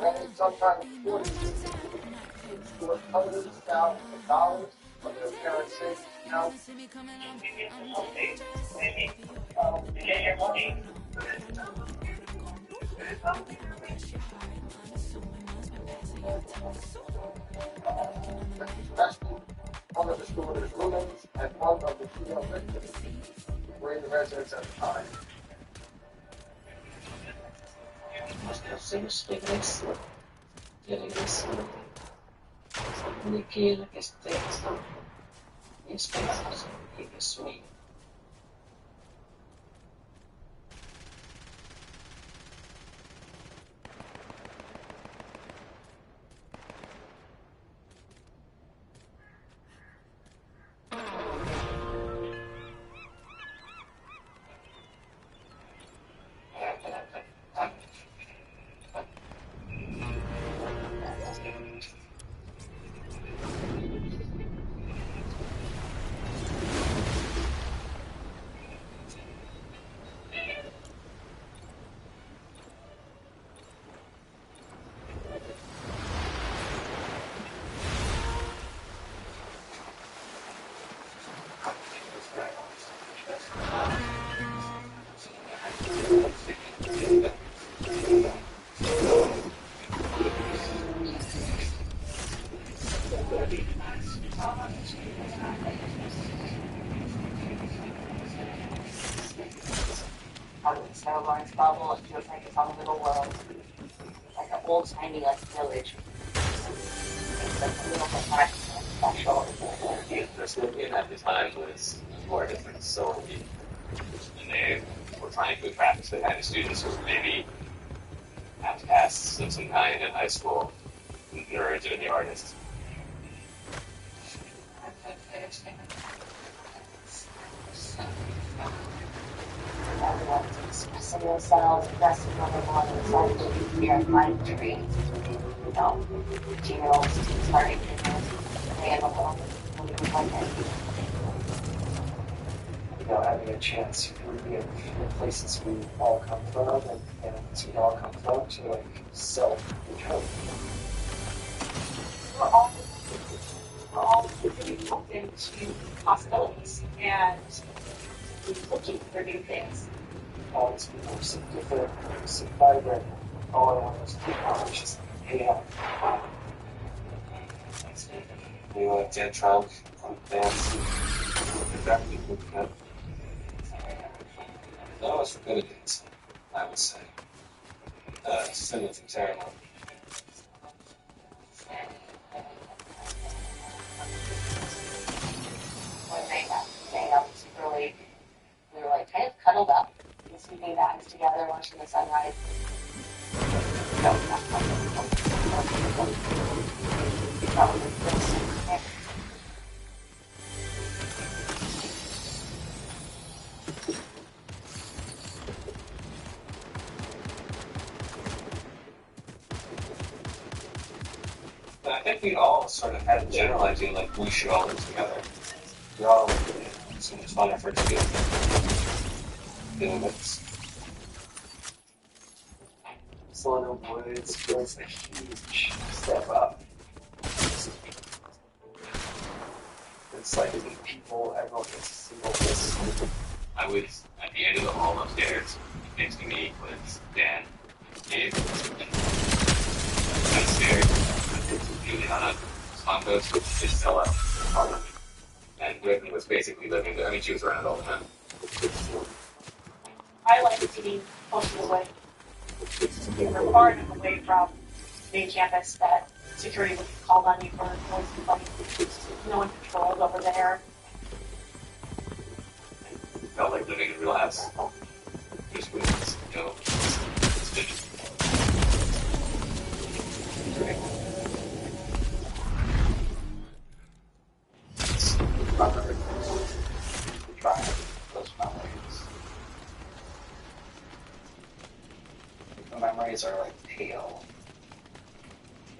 And sometimes for hundreds of thousands of dollars from their parents' savings account. Maybe to get your money. Especially one of the store's roommates and one of the female victims were in the residence at the time. Semmoista televisio liikkeellä kesteestä ja spesiaalisen liikessuojia. Snowboard's bubble, it feels like it's on a little world. Like an old tiny like village. It's like a little bit more special. The Smithsonian at the time was more different facility. And they were trying to attract the kind of students who maybe outcasts of some kind in high school, nerds or the artists. Everyone's expressing themselves, expressing what they want inside the fear and mind tree. You know, 15-year-olds starting to handle having a chance to be in places we all come from and we all come from to like self-control. We're all really open to possibilities and looking for new things. All these people are so different, so vibrant, all I want is to just hang out. We like get drunk, dance, exactly what we have. None of us were good at dancing, I would say. Just anything terrible. One night after staying up super late, we were like kind of cuddled up in sleeping bags together watching the sunrise. But I think we all sort of had a general idea like we should all live together. We all so much fun effort to do this. Solid Woods feels a huge step up. It's like people, everyone gets to see all this. I was at the end of the hall upstairs. Next to me was Dan, Dave, and downstairs. Juliana Santos is still out. And Whitney was basically living there. I mean, she was around all the time. I like being close to the way. We're far enough away from main campus that security would call on you for noise complaints. No one controlled over there. Felt like living in a real house. Just with, you know, it's great. Try those memories. The memories are like pale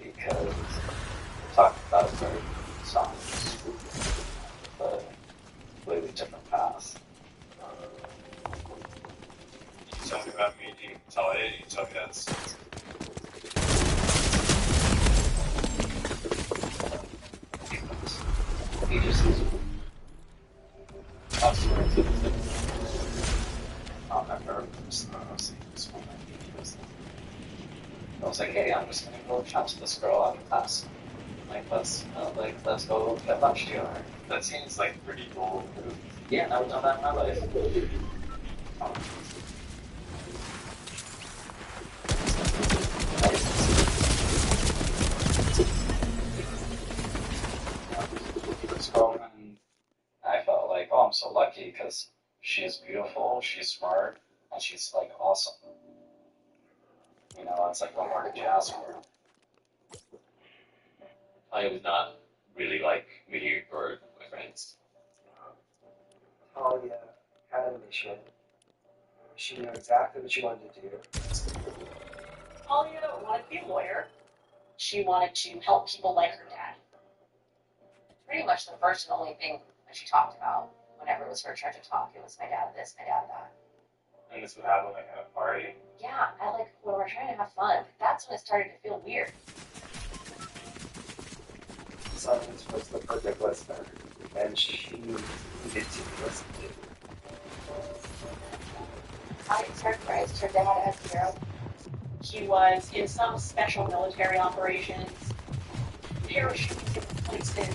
because we talked about very songs, but completely different paths. You talk about me, you tell it, you talk about He just that's where it's on that nerve. I was like, hey, I'm just gonna go chat to this girl after class. Let's go get lunch together. That seems like pretty cool. Yeah, I've done that in my life. This girlfriend, I felt like, oh, I'm so lucky because she's beautiful, she's smart, and she's like awesome. You know, it's like, what more could you ask for? I was not really like me or my friends. Oh yeah, animation. She knew exactly what she wanted to do. Talia wanted to be a lawyer. She wanted to help people like her dad. Pretty much the first and only thing that she talked about whenever it was her turn to talk. It was my dad this, my dad that. And this would happen like at a party. Yeah, I like when we're trying to have fun. That's when it started to feel weird. Science was the perfect listener, and she needed to be listened to. I characterized her dad as a hero. He was in some special military operations, parachuting different places.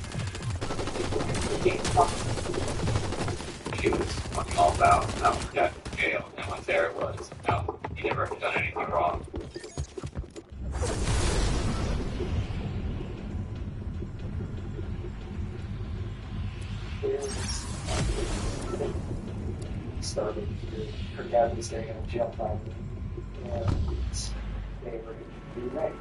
He was fucking all about how her dad was in jail, and what there was how he never had done anything wrong. Started her dad was getting in a jail time, and they were remarried.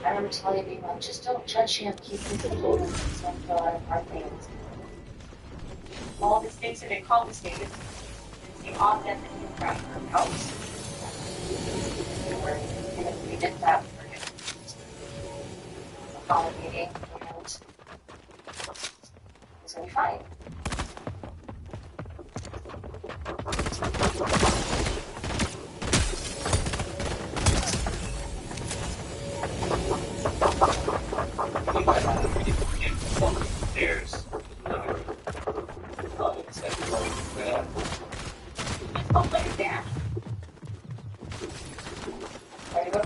I remember telling being like, just don't judge him. Keep him cool. He's going through a lot of hard things. All of his things have been confiscated. It's the object that he was trying to house. We did that for him. Accommodating, and it's going to be fine. There's another it's like, Oh, look at that. Ready to go?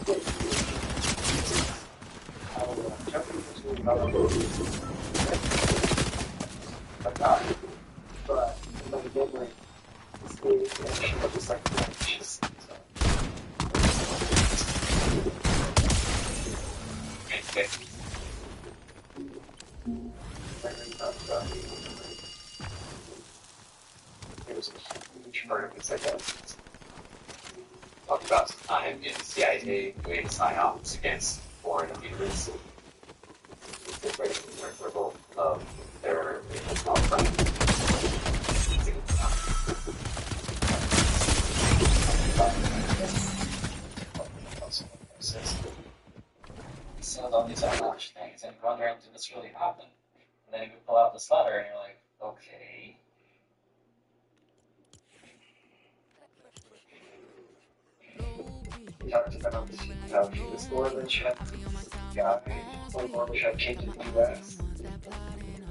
Jumping between other but not. But when we did like this and she was just like, she's it was a huge part of his identity. talked about some time in the CIA doing psyops against foreign leaders. It's a great circle of their Sailed on these avalanche things and wondering, did this really happen? And then you pull out this letter and you're like, okay. We talked about how she was Northern guy, when Northern Chef came to the US.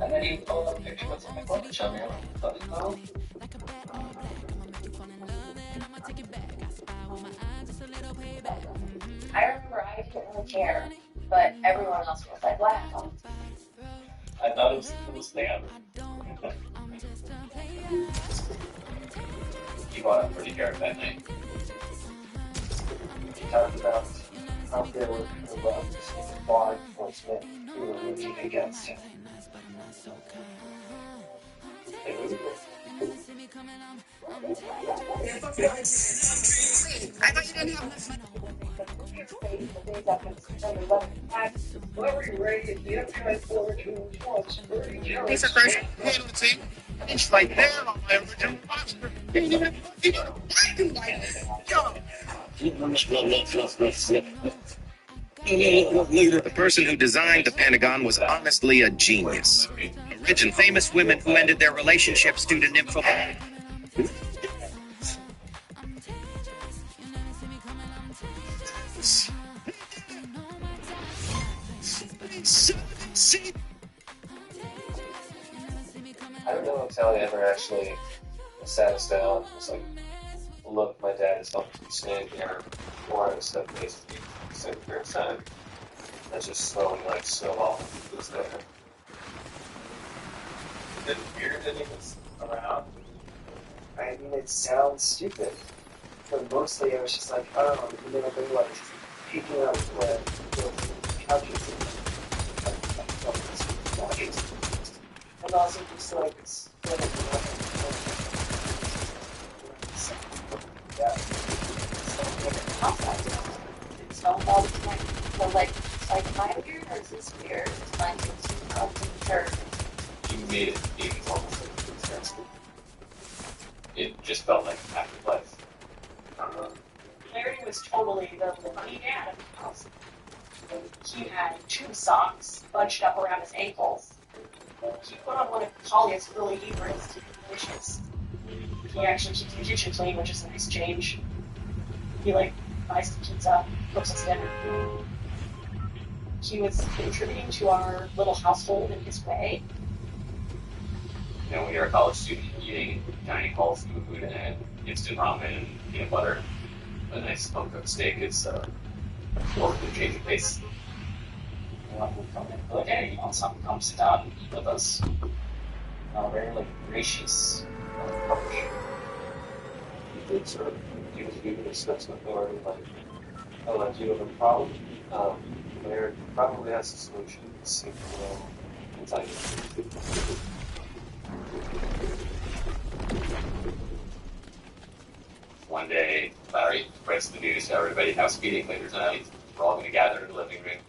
And then you pull up a picture with something like show me what it was. I remember I didn't really care, but everyone else was like, wow. I thought it was Stan. You bought a pretty hair that night. We talked about how there were law enforcement who were looking against him. I thought you didn't have this. Lisa first handle the team. It's right there on my original roster. Ain't even fucking acting like The person who designed the Pentagon was honestly a genius. Rich and famous women who ended their relationships due to nymphomania. never actually sat us down and was like, look, my dad is helping me stand here, or I was stuck basically sitting here inside. That's just slowly like snowball was there. Did it weird that he was around? I mean, it sounds stupid, but mostly I was just like, oh, you know, they're like peeking out where the couches and also just like it's yeah. It's all about like, so like, it's like, am I weird or is this weird? It's like, it's up to the third. You made it even almost like an experience. It just felt like an active life. Larry was totally the funny dad of the house. He had 2 socks bunched up around his ankles. He put on one of Talia's really favorites to do dishes. He actually keeps the kitchen clean, which is a nice change. He like buys the pizza, cooks us dinner. He was contributing to our little household in his way. You know, when you're a college student eating dining hall food and instant ramen and peanut butter, a nice home-cooked steak is more than a change of pace. You know, we come in, we're like, hey, you want something? Come sit down and eat with us. Very like gracious approach. You did sort of give an assessment or like, oh, like, do you have a problem? There probably has a solution. Seems well. It's like, One day, Larry breaks the news to everybody, house meeting later tonight. We're all going to gather in the living room.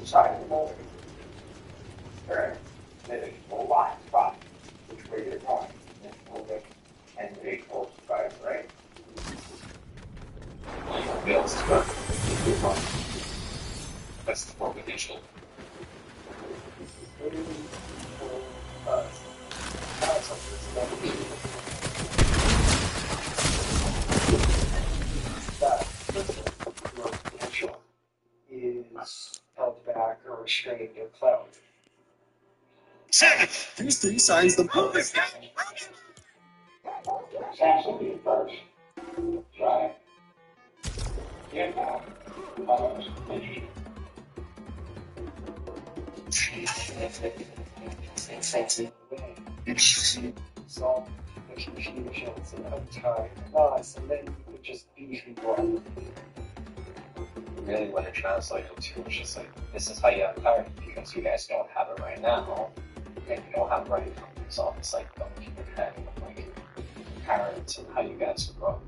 Sorry, or maybe a lot of which way you're going. And 845, right? Bills to run. That's the full potential. that your potential is held back or restrained or clouded. These 3 signs the boys. Absolutely first. Try. Get out. Solve the confusions and untie knots, and then you could just be who you are. Really what it translated to was just like, this is how you have clarity because you guys don't have it right now, and you don't have it right now. So it's like, don't keep your head like parents and how you guys grow.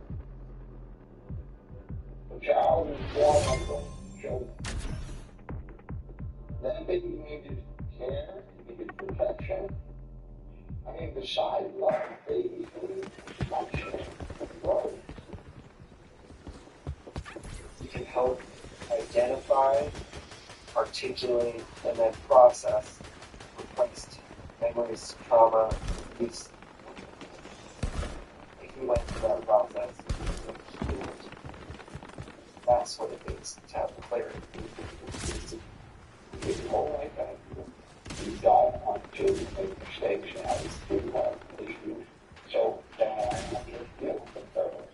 The child is born on the children. Then they needed care, needed protection. I mean, besides love, baby food, function, growth. You can help identify, articulate, and then process replaced memories, trauma, abuse. If you went through that process, that's what it means to have clarity. It's more like that. You die on children make mistakes and how to do that issue. So then I have to deal with those.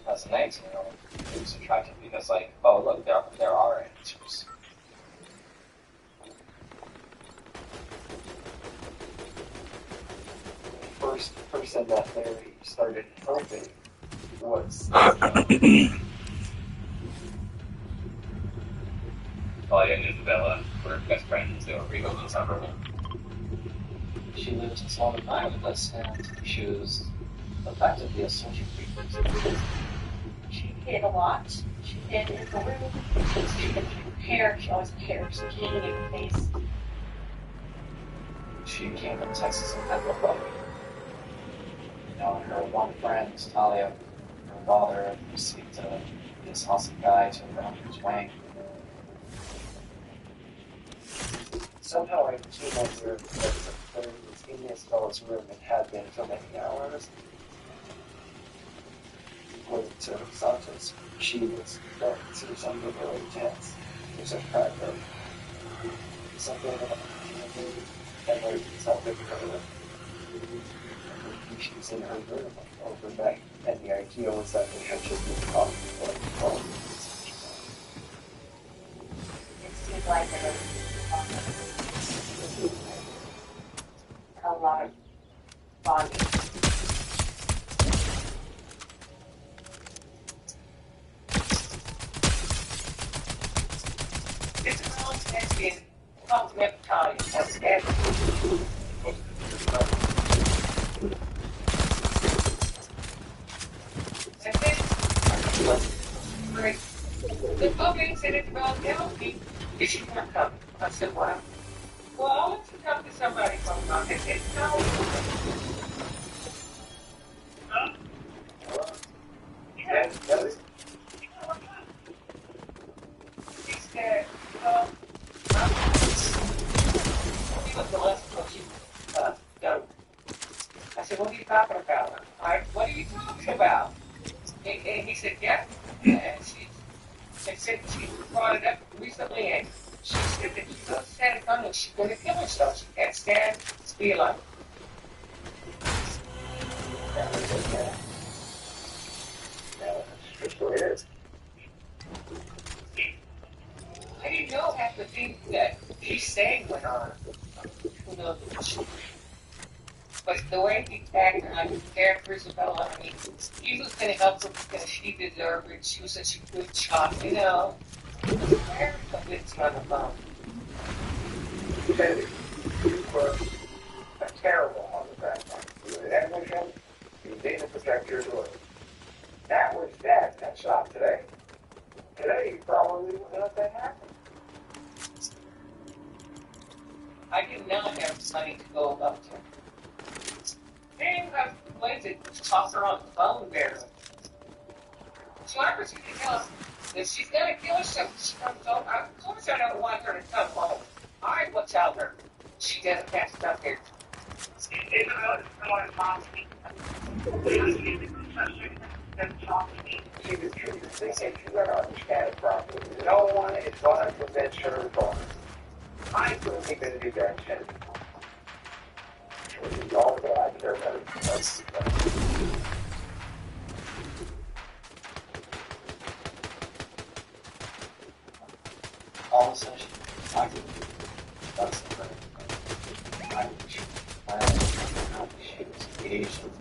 That's nice, you know. It's attractive because, like, oh look, there are answers. The first person that Larry started helping was Claudia and Isabella were best friends. They were pretty close inseparable. She lived a long time with us, and she was effectively a social freak. She hid a lot. She hid in the room. She hid in her hair. She always had hair just hanging in her face. She came from Texas and had a buddy. You know, her one friend, Talia, her father, received this awesome guy to her under his wing. somehow I came over that was in Isabella's room and had been for many hours. According to Santos, she was going through something really intense. It was a crack room. something and like something she's in her room overnight, and the idea was that they had just been talking for like 12 minutes. It seemed like there was a lot of bonding. It's a context in compliment time as everything. And then, great. The puppy said it's about healthy. You should not come. I said, well, I'll let you come to somebody from my head. It's no. Yeah, that was. He said, he was the last coach. No. I said, what are you talking about? What are you talking about? And he said, yeah. And she said she brought it up recently, and she said that she's upset at her and she's going to kill herself. She can't stand to be alone. That was it, yeah. That's what it is. I didn't know half the things that he's saying went on. Who knows? But the way he acted on his character, Isabella, I mean, he was going to help her because she deserved it. She was such a good child, you know. Very convincing on the phone. You were a terrible on the background. You were an animation, you didn't protect your daughter. That was that shot today. Today, you probably wouldn't let that happen. I did not have money to go up to her. They have ways to talk her on the phone barely. So I was going to tell us that she's going to kill herself when she comes home. Of course I don't want her to come home. I will tell her she doesn't have to come here. They said you gotta understand it properly. No one is going to prevent her daughter. I couldn't think that do that shit. All that I care about is All of a sudden, she's talking. That's the thing. She was engaged with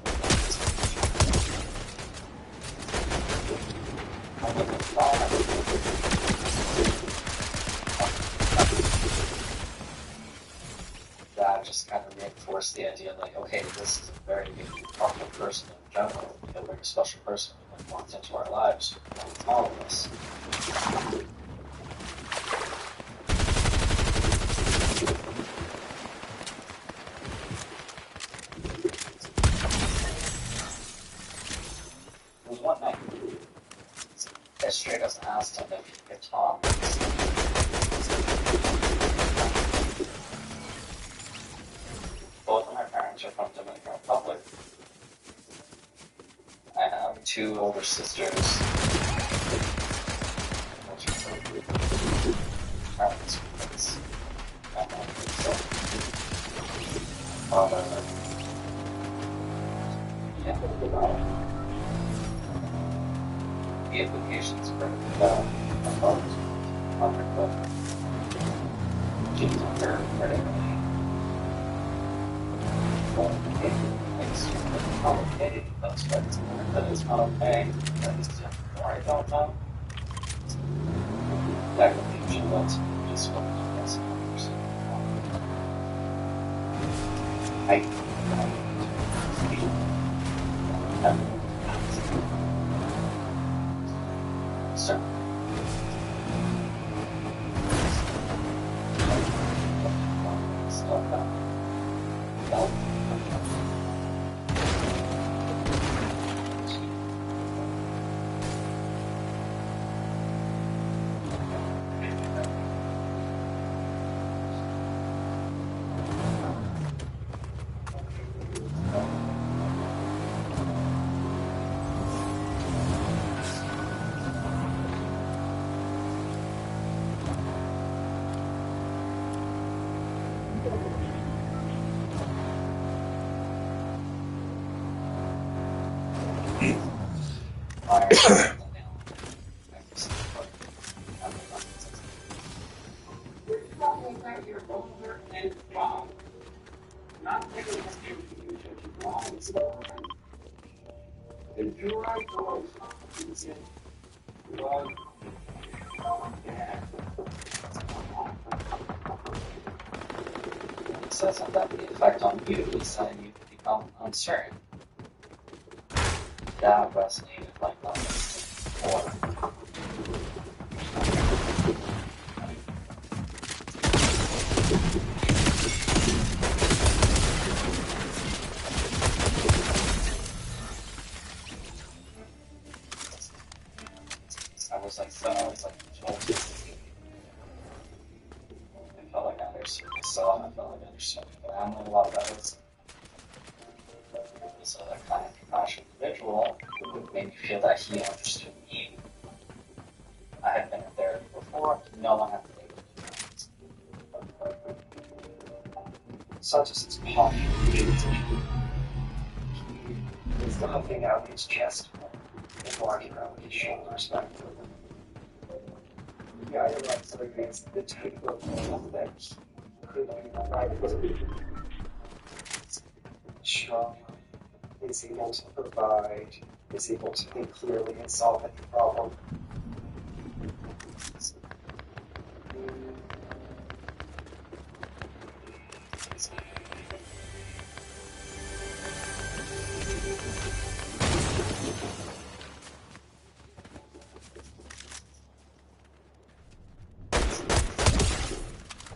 that just kind of reinforced the idea like, okay, this is a very powerful person in general, a very special person who wants into our lives, all of us. There was one night, I straight up asked him if he could talk. Both of my parents are from Dominican Republic. I have two older sisters. Parents, father, yeah, the implications for my father's mother, but she's very critically. It's complicated, but it's not okay. That is I don't know. That could be she wants to just what the best person. So. fire. It says that the effect on you is that you become uncertain. That resonated like that before. I was like, so I was like, jolted. I felt like I understood myself. I felt like I understood my family a lot better. So that kind of compassionate individual made me feel that he understood me. I had been in therapy before. No one had to take it. It's not just his posture. He's humping out his chest and walking around with his shoulders back. Yeah, I realize that it's the type of love that could be provided. Strong, is able to provide, is able to think clearly and solve any problem.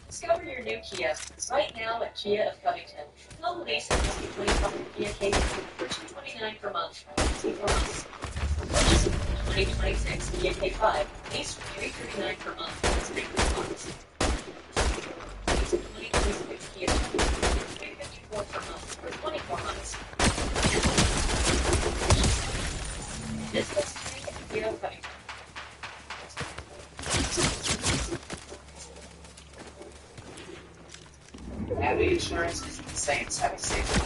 Discover your new Kia. Right now at Kia of Covington. No lease and 2025 Kia K for $229 per month. See for months. 2026 Kia K5. Lease for $339 per month. 3 months. 2026 Kia $354 per month for 24 months. This is Kia of Covington. Having insurance is the same as having safety.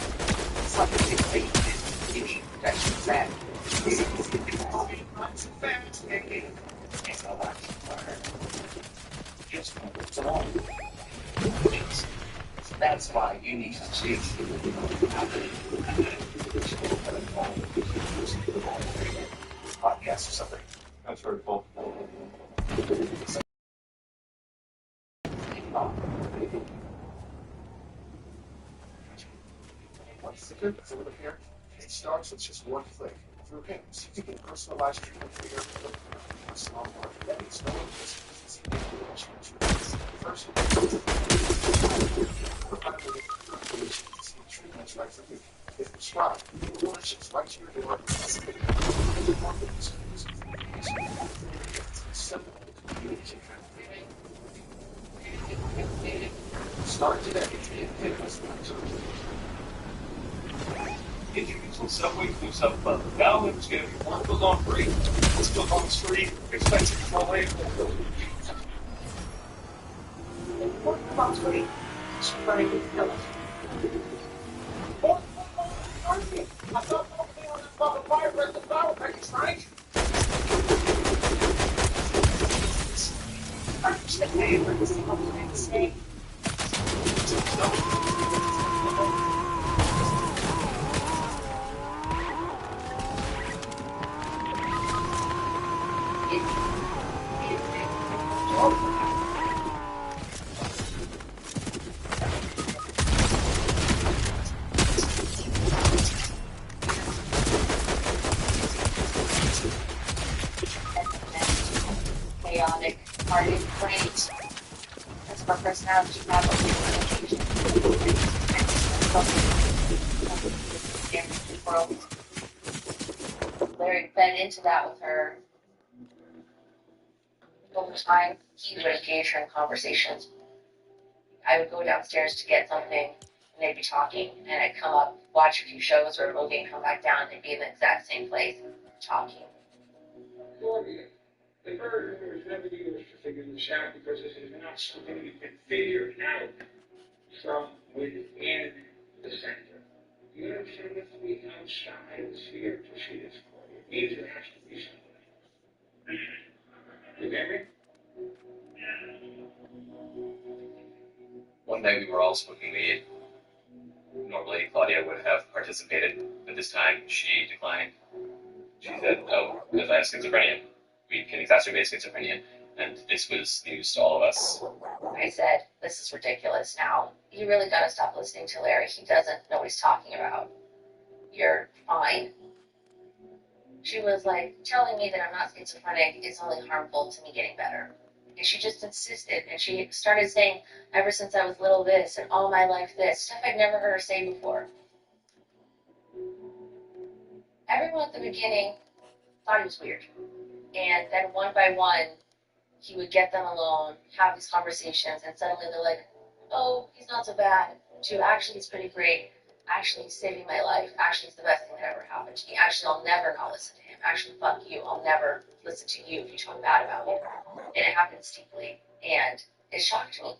Something you think you need protection for that. Runs fast, it's a lot harder. Just moves along. That's why you need to see podcast or something. That's very cool. What's the difference over here? It starts with just one click. Through payments, you can personalize treatment for your personal market. That means no one just first, treatments right for you. If prescribed, delicious right to your door. Simple. Start today. Introduce yourself, wait for yourself above. Now it's going to be one book on free. This book on free, expensive for later. What about free? It's running with Philip. I thought nobody on this fucking fire break the power package, right? Furnish the paper to see what we're going to say. Chaotic, hearted, great. That's our personality model. World. Larry fed into that with her. Over time, he would engage her in conversations. I would go downstairs to get something, and they'd be talking, and I'd come up, watch a few shows or a movie, and come back down and be in the exact same place, talking. The burden was never used to figure this out because this is not something you can figure out from within the center. You understand that from the outside is here to see this for you. needs there has to be something. You get me? One night we were all smoking weed. Normally Claudia would have participated, but this time she declined. She said, "Oh, because I have schizophrenia. Weed can exacerbate schizophrenia," and this was news to all of us. I said, this is ridiculous now. You really gotta stop listening to Larry. He doesn't know what he's talking about. You're fine. She was like, telling me that I'm not schizophrenic is only harmful to me getting better. And she just insisted, and she started saying, ever since I was little this, and all my life this, stuff I'd never heard her say before. Everyone at the beginning thought he was weird. And then one by one, he would get them alone, have these conversations, and suddenly they're like, oh, he's not so bad. To actually, he's pretty great. Actually, he's saving my life. Actually, he's the best thing that ever happened to me. Actually, I'll never not listen to him. Actually, fuck you. I'll never listen to you if you talk bad about me. And it happened steeply. And it shocked me.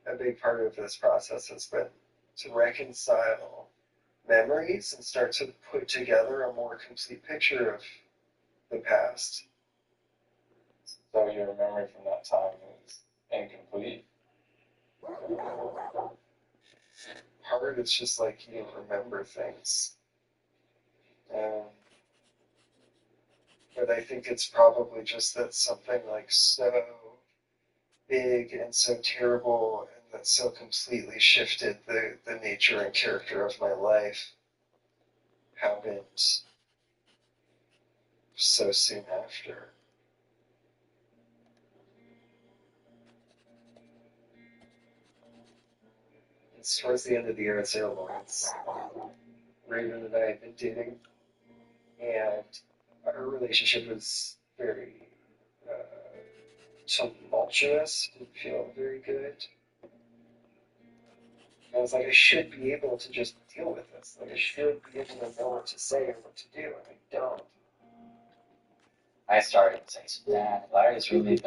A big part of this process has been to reconcile memories and start to put together a more complete picture of the past. So your memory from that time is incomplete. Part it's just like you remember things. But I think it's probably just that something like so big and so terrible and that so completely shifted the nature and character of my life happened so soon after. It's towards the end of the year at Sarah Lawrence. Raven and I had been dating, and our relationship was very tumultuous. Didn't feel very good. I was like, I should be able to just deal with this. Like, I should be able to know what to say or what to do, and I don't. I started saying, "Dad, Larry's really been